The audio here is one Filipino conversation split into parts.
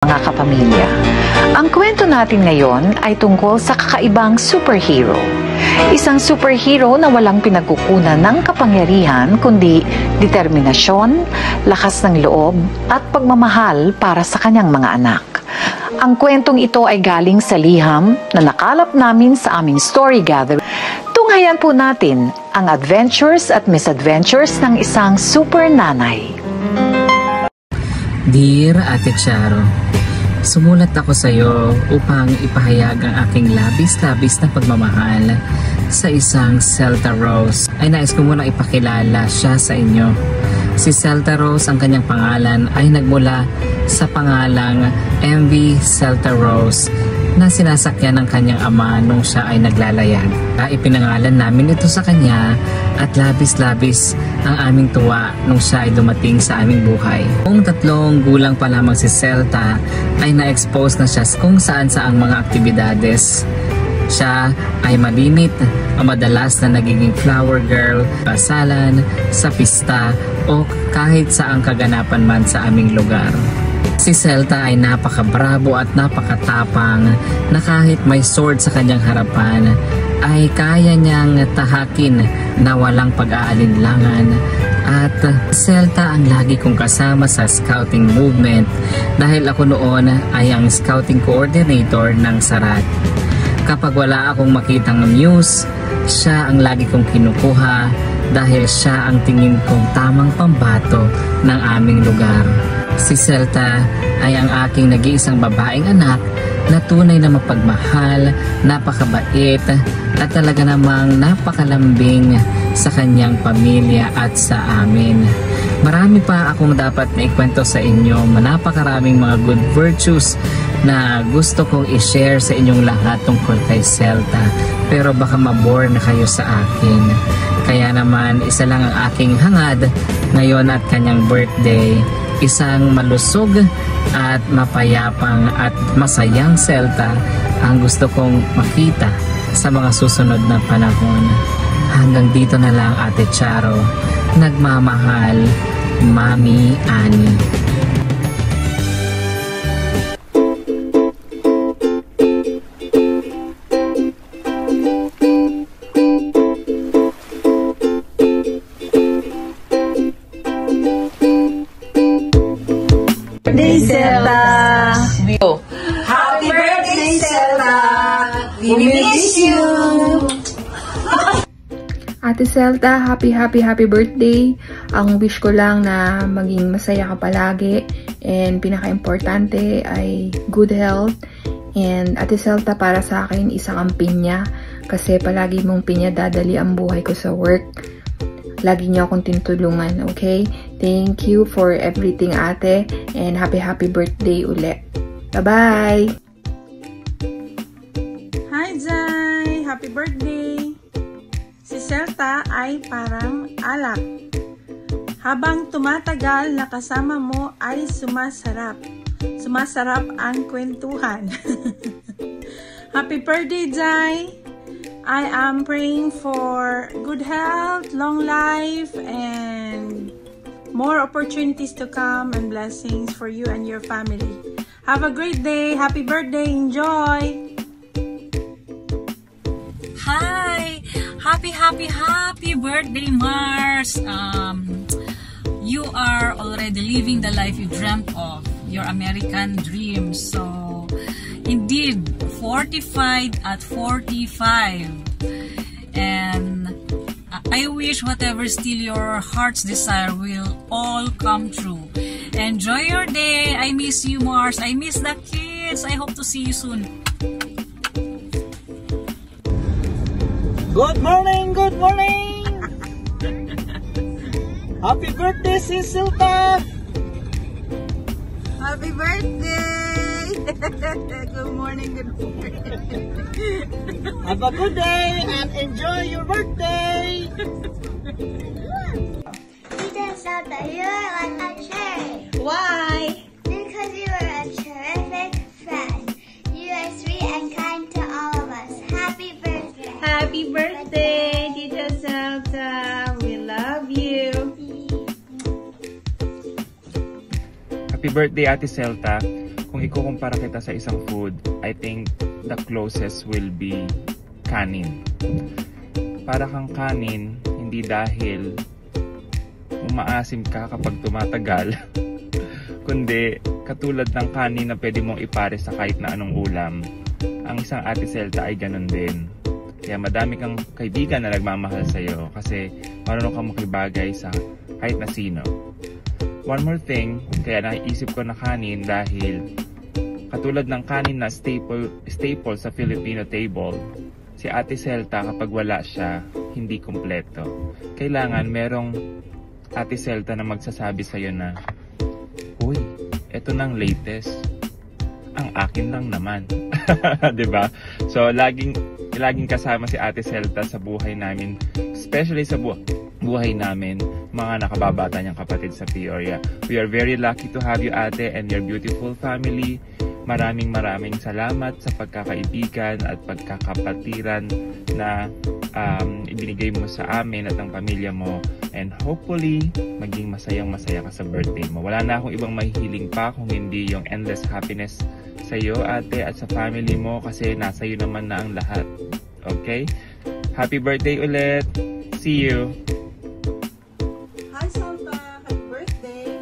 Mga kapamilya, ang kwento natin ngayon ay tungkol sa kakaibang superhero. Isang superhero na walang pinagkukunan ng kapangyarihan kundi determinasyon, lakas ng loob at pagmamahal para sa kanyang mga anak. Ang kwentong ito ay galing sa liham na nakalap namin sa aming story gathering. Tunghayan po natin ang adventures at misadventures ng isang super nanay. Dear Ate Charo, sumulat ako sa iyo upang ipahayag ang aking labis-labis na pagmamahal sa isang Celta Rose. Ay nais ko muna ipakilala siya sa inyo. Si Celta Rose, ang kanyang pangalan ay nagmula sa pangalang MV Celta Rose na sinasakyan ng kanyang ama nung siya ay naglalayag. Ipinangalan namin ito sa kanya at labis-labis ang aming tuwa nung siya ay dumating sa aming buhay. Kung 3 gulang pa lamang si Celta ay na-expose na siya kung saan-saang mga aktibidades. Siya ay malimit o madalas na nagiging flower girl, pasalan, sa pista o kahit saang kaganapan man sa aming lugar. Si Celta ay napakabravo at napakatapang na kahit may sword sa kanyang harapan ay kaya niyang tahakin na walang pag-aalinlangan. At Celta ang lagi kong kasama sa scouting movement dahil ako noon ay ang scouting coordinator ng Sarat. Kapag wala akong makitang news, siya ang lagi kong kinukuha dahil siya ang tingin kong tamang pambato ng aming lugar. Si Celta ay ang aking nag-iisang babaeng anak na tunay na mapagmahal, napakabait at talaga namang napakalambing sa kanyang pamilya at sa amin. Marami pa akong dapat na ikwento sa inyo, napakaraming mga good virtues na gusto kong i-share sa inyong lahat tungkol kay Celta, pero baka mabore na kayo sa akin. Kaya naman isa lang ang aking hangad ngayon at kanyang birthday, isang malusog at mapayapang at masayang Celta ang gusto kong makita sa mga susunod na panahon. Hanggang dito na lang, Ate Charo. Nagmamahal, Mami Ani. Birthday, Celta! Happy birthday, Celta! We miss you! Ate Celta, happy birthday. Ang wish ko lang na maging masaya ka palagi, and pinaka-importante ay good health. And Ate Celta, para sa akin isang ang pinya, kasi palagi mong pinadadali ang buhay ko sa work. Lagi niyo akong tinutulungan, okay? Thank you for everything, ate, and happy birthday ulit. Bye-bye! Hi, Jai! Happy birthday! Si Celta ay parang alak. Habang tumatagal na kasama mo ay sumasarap. Sumasarap ang kwentuhan. Happy birthday, Jai! I am praying for good health, long life, and more opportunities to come and blessings for you and your family. Have a great day. Happy birthday. Enjoy. Hi! Happy birthday, Mars! You are already living the life you dreamt of, your American dream. So, indeed, fortified at 45. And I wish whatever still your heart's desire will all come true. Enjoy your day. I miss you, Mars. I miss the kids. I hope to see you soon. Good morning! Good morning! Happy birthday, Celta! Happy birthday! Good morning, good morning. Have a good day and enjoy your birthday! Tita Celta, you're like a cherry. Why? Because you are a terrific friend. You are sweet and kind to all of us. Happy birthday! Happy birthday, Tita Celta. We love you. Happy birthday, Ate Celta. Kung ikukumpara kita sa isang food, I think the closest will be kanin. Para kang kanin, hindi dahil umaasim ka kapag tumatagal, kundi katulad ng kanin na pwede mong ipare sa kahit na anong ulam. Ang isang Ate Celta ay ganun din. Kaya madami kang kaibigan na nagmamahal sa'yo kasi marunong kang makibagay sa kahit na sino. One more thing, kaya naisip ko na kanin dahil katulad ng kanin na staple sa Filipino table, si Ate Celta kapag wala siya, hindi kumpleto. Kailangan merong Ate Celta na magsasabi sa'yo na, uy, eto nang latest. Ang akin lang naman. Diba? So, laging kasama si Ate Celta sa buhay namin, especially sa buhay namin, mga nakababata niyang kapatid sa Peoria. We are very lucky to have you, Ate, and your beautiful family. Maraming salamat sa pagkakaibigan at pagkakapatiran na ibinigay mo sa amin at ang pamilya mo. And hopefully, maging masayang-masaya ka sa birthday mo. Wala na akong ibang mahihiling pa kung hindi yung endless happiness sa iyo, Ate, at sa family mo kasi nasa iyo naman na ang lahat. Okay? Happy birthday ulit! See you! Hi, Celta! Happy birthday!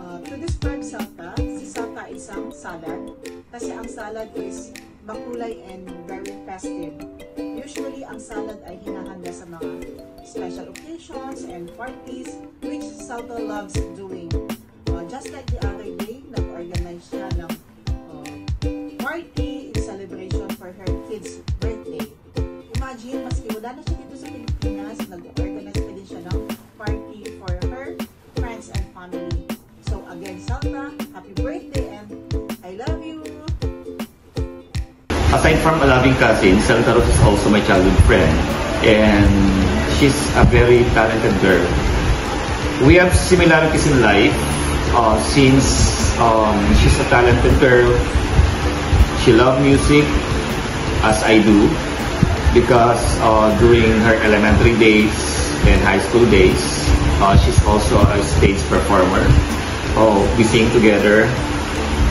To describe Celta, si Celta ay isang salad kasi ang salad is makulay and very festive. Usually, ang salad ay hinahanda sa mga special occasions and parties which Celta loves doing. Just like the other day, nag-organize siya ng party in celebration for her kid's birthday. Imagine, maski wala na siya dito sa Pilipinas, nag-organize pa din siya ng party for her friends and family. So again, Celta, happy birthday and I love you! Aside from a loving cousin, Celta Rose is also my childhood friend, and she's a very talented girl. We have similarities in life since she's a talented girl. She loves music as I do because during her elementary days and high school days, she's also a stage performer. We sing together.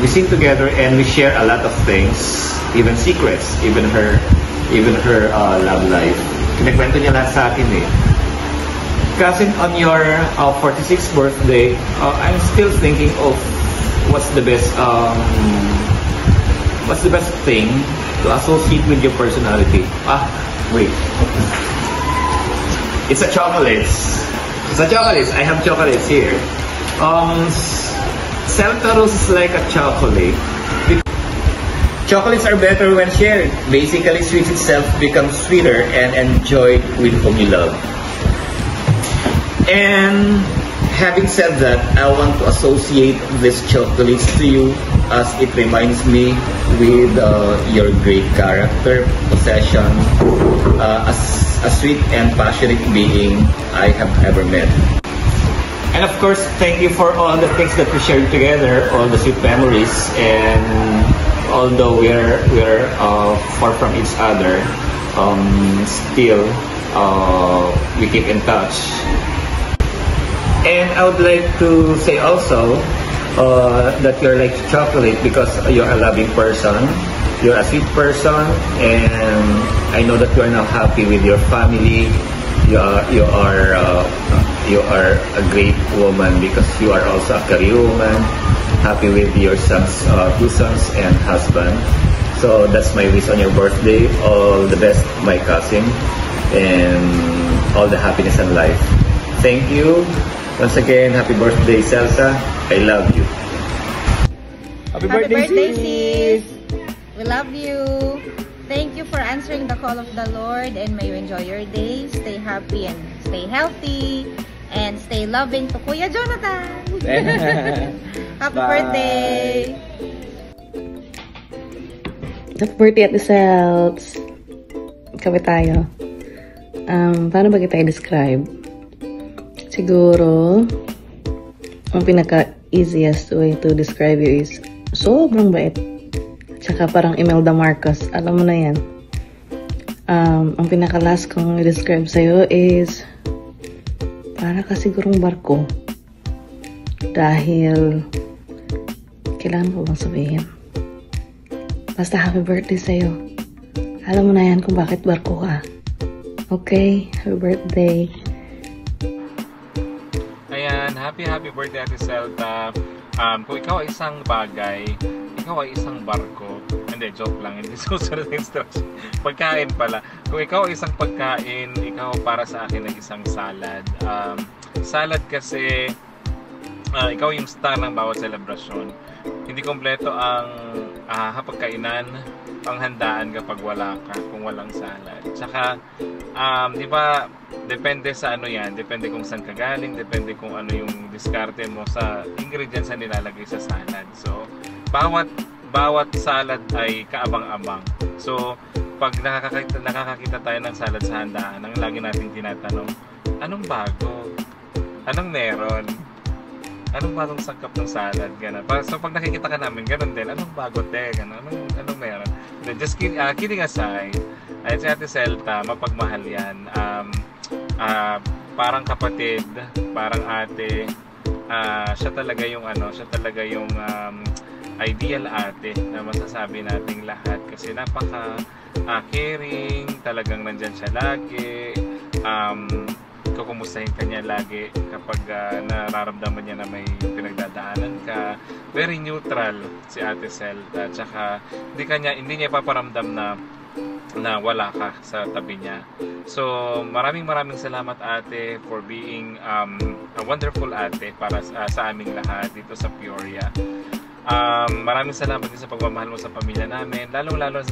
And we share a lot of things, even secrets, even her love life. Kinikwento niya lahat sa akin eh. Cousin, on your 46th birthday, I'm still thinking of what's the best thing to associate with your personality. Wait. It's a chocolates. I have chocolates here. Celta Rose is like a chocolate. Chocolates are better when shared. Basically, sweets itself becomes sweeter and enjoyed with whom you love. And having said that, I want to associate these chocolates to you as it reminds me with your great character, possession, as a sweet and passionate being I have ever met. And of course, thank you for all the things that we shared together, all the sweet memories, and although we're far from each other, still we keep in touch. And I would like to say also that you're like chocolate because you're a loving person, you're a sweet person, and I know that you are now happy with your family. You are a great woman because you are also a career woman, happy with your sons, 2 sons and husband. So that's my wish on your birthday. All the best, my cousin, and all the happiness in life. Thank you. Once again, happy birthday, Celta. I love you. Happy birthday, sis! We love you. Thank you for answering the call of the Lord, and may you enjoy your day. Stay happy and stay healthy, and stay loving to Kuya Jonathan. Happy birthday! Happy birthday, Ate Celts! Kape tayo. Paano ba kita i-describe? Siguro, ang pinaka-easiest way to describe you is sobrang bait. Tsaka parang Imelda Marcos. Alam mo na yan. Ang pinaka-last kong i-describe sa'yo is para ka sigurong barko. Dahil Kailangan ko bang sabihin? Basta happy birthday sa'yo. Alam mo na yan kung bakit barko ka. Okay, happy birthday. Ayan, happy birthday Ate Celta. Kung ikaw ay isang bagay, ikaw ay isang barko. Hindi, joke lang. Hindi susunod na instruction. Pagkain pala. Kung ikaw ay isang pagkain, ikaw para sa akin ay isang salad. Salad kasi, ikaw yung star ng bawat selebrasyon. Hindi kompleto ang pagkainan, panghandaan kapag wala ka, kung walang salad. Tsaka, di ba, depende sa ano yan, depende kung saan ka galing, depende kung ano yung diskarte mo sa ingredients na nilalagay sa salad. So, bawat salad ay kaabang-abang. So, pag nakakakita tayo ng salad sa handaan, ang lagi natin tinatanong, anong bago? Anong meron? Anong bagong sangkap ng salad? Ganun. So, pag nakikita ka namin, ganun din. Anong bago, te? Ganun. Anong meron? Just kidding aside, ay si Ate Celta, mapagmahal yan. Parang kapatid, parang ate. Siya talaga yung ideal ate na masasabi nating lahat. Kasi napaka caring, talagang nandyan siya lagi. Kukumustahin ka niya lagi kapag nararamdaman niya na may pinagdadaanan ka. Very neutral si Ate Celta. Tsaka hindi niya paparamdam na wala ka sa tabi niya. So maraming salamat ate for being a wonderful ate para sa aming lahat dito sa Peoria. Maraming salamat din sa pagmamahal mo sa pamilya namin, lalong-lalo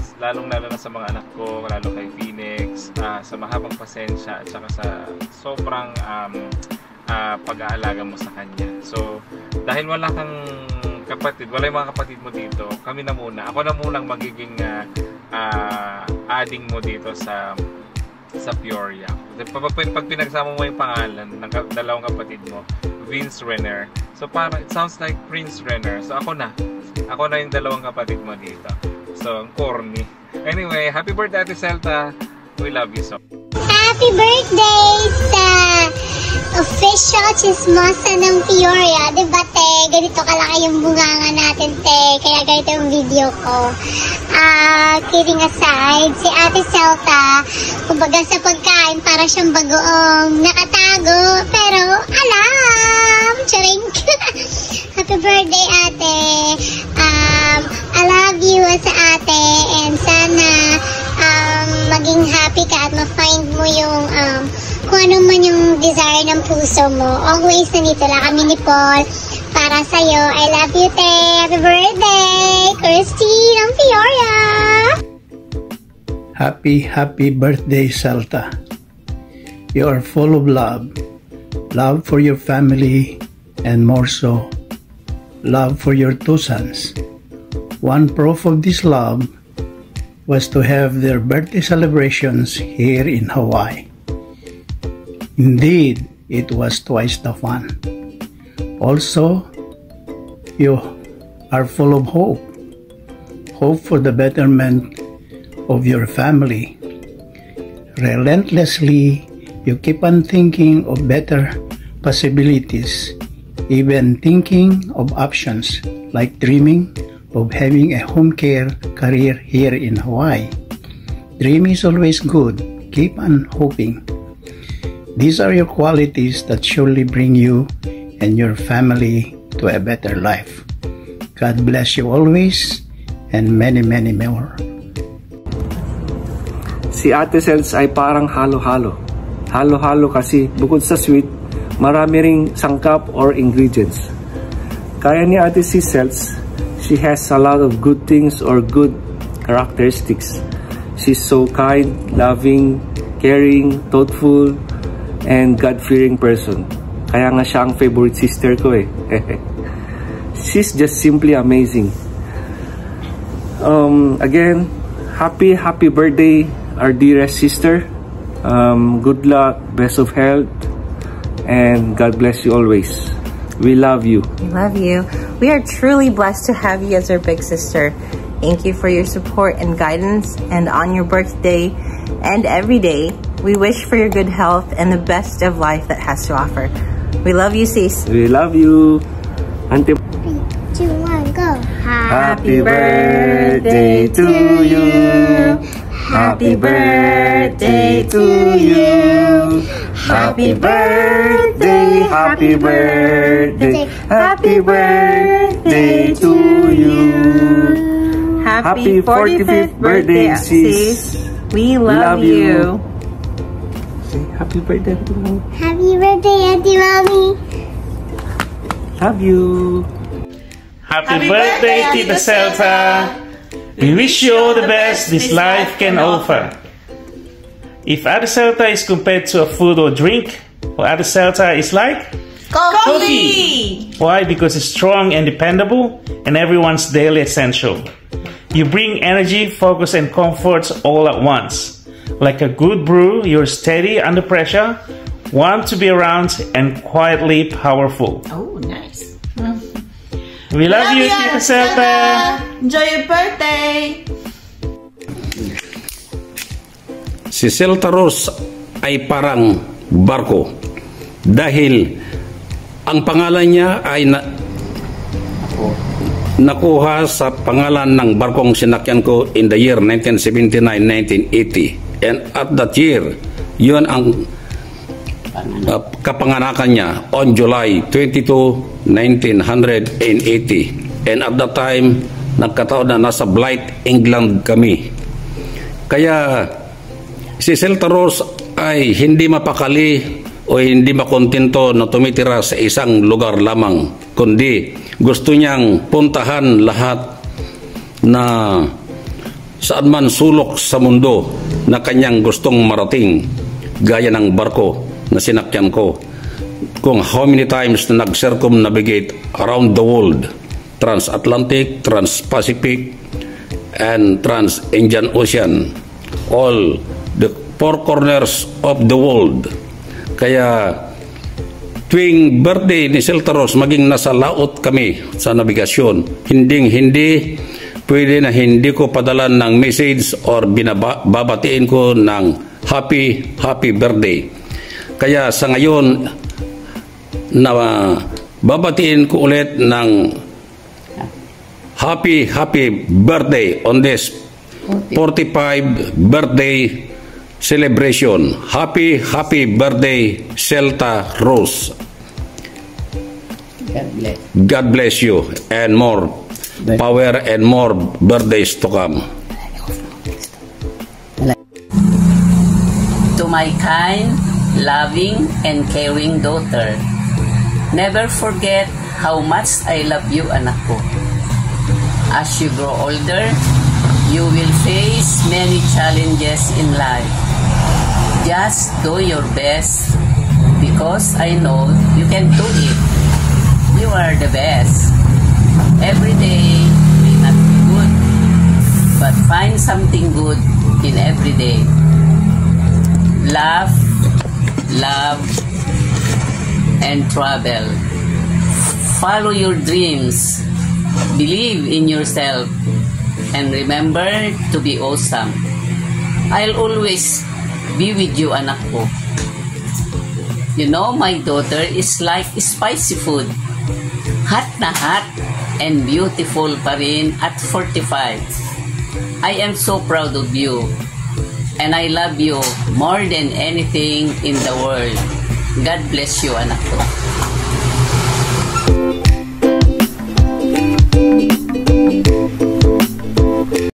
na sa mga anak ko, lalo kay Phoenix, sa mahabang pasensya at saka sa sobrang pag-aalaga mo sa kanya. So dahil wala kang kapatid, wala yung mga kapatid mo dito, kami na muna, ako na munang magiging adding mo dito sa Peoria. Pag pinagsama mo yung pangalan ng dalawang kapatid mo, Vince Renner. So parang it sounds like Prince Renner. So ako na yung dalawang kapatid mo dito. So ang corny. Anyway, happy birthday Ate Celta. We love you so. Happy birthday sa official chismosa ng Peoria. Diba, te? Ganito kalaki yung bunganga natin, te. Kaya ganito yung video ko. Kidding aside, si Ate Celta, kumbaga sa pagkain, para siyang bagoong nakatago. Pero, alam! Charing! Happy birthday, ate! I love you sa ate, and sana maging happy ka at ma-find mo yung kung ano man yung desire ng puso mo. Always nandito lang kami ni Paul para sa'yo. I love you, te! Happy birthday! Christine ng Peoria! Happy birthday, Celta. You are full of love. Love for your family and more so, love for your two sons. One proof of this love was to have their birthday celebrations here in Hawaii. Indeed, it was twice the fun. Also, you are full of hope. Hope for the betterment of your family. Relentlessly, you keep on thinking of better possibilities, even thinking of options like dreaming of having a home care career here in Hawaii. Dream is always good. Keep on hoping. These are your qualities that surely bring you and your family to a better life. God bless you always and many more. Si Ate Celts ay parang halo-halo. Halo-halo kasi bukod sa sweet, marami ring sangkap or ingredients. Kaya ni Ate Celts, she has a lot of good things or good characteristics. She's so kind, loving, caring, thoughtful, and God-fearing person. Kaya nga siya ang favorite sister ko eh. She's just simply amazing. Again, happy birthday, our dearest sister. Good luck, best of health, and God bless you always. We love you. We love you. We are truly blessed to have you as our big sister. Thank you for your support and guidance. And on your birthday and every day, we wish for your good health and the best of life that has to offer. We love you, sis. We love you. Auntie. 3, 2, 1, go. Happy birthday to you. Happy birthday to you. Happy birthday, happy birthday, happy birthday to you. Happy 45th birthday, sis. We love you. Say happy birthday, Auntie Mommy. Happy birthday, Auntie Mommy. Love you. Happy birthday, Tita Celta. We wish you all the best this life can offer. If Ate Celta is compared to a food or drink, what Ate Celta is like? Coffee! Why? Because it's strong and dependable and everyone's daily essential. You bring energy, focus and comforts all at once. Like a good brew, you're steady under pressure, want to be around and quietly powerful. Oh, nice. We love you, Tita Celta! Enjoy your birthday! Si Celta Rose ay parang barko dahil ang pangalan niya ay nakuha sa pangalan ng barkong sinakyan ko in the year 1979-1980, and at that year yun ang kapanganakan niya on July 22, 1980, and at that time nagkataon na nasa Blyth, England kami. Kaya si Celta Rose ay hindi mapakali o hindi makontento na tumitira sa isang lugar lamang, kundi gusto niyang puntahan lahat na saan man sulok sa mundo na kanyang gustong marating, gaya ng barko na sinakyan ko. Kung how many times na nag-circumnavigate around the world, Trans-Atlantic, Trans-Pacific, and Trans-Indian Ocean, all the four corners of the world. Kaya tuwing birthday ni Celta Rose, maging nasa laot kami sa nabigasyon, hindi pwede na hindi ko padalan ng message or babatiin ko ng happy birthday. Kaya sa ngayon na babatiin ko ulit ng happy birthday on this 45 birthday celebration. Happy birthday, Celta Rose. God bless you, and more power and more birthdays to come. To my kind, loving, and caring daughter, never forget how much I love you, anak ko. As you grow older, you will face many challenges in life. Just do your best, because I know you can do it. You are the best. Every day may not be good, but find something good in every day. Laugh, love, and travel. Follow your dreams. Believe in yourself. And remember to be awesome. I'll always be with you, anak ko. You know, my daughter is like spicy food. Hot na hot and beautiful pa rin at 45. I am so proud of you. And I love you more than anything in the world. God bless you, anak ko.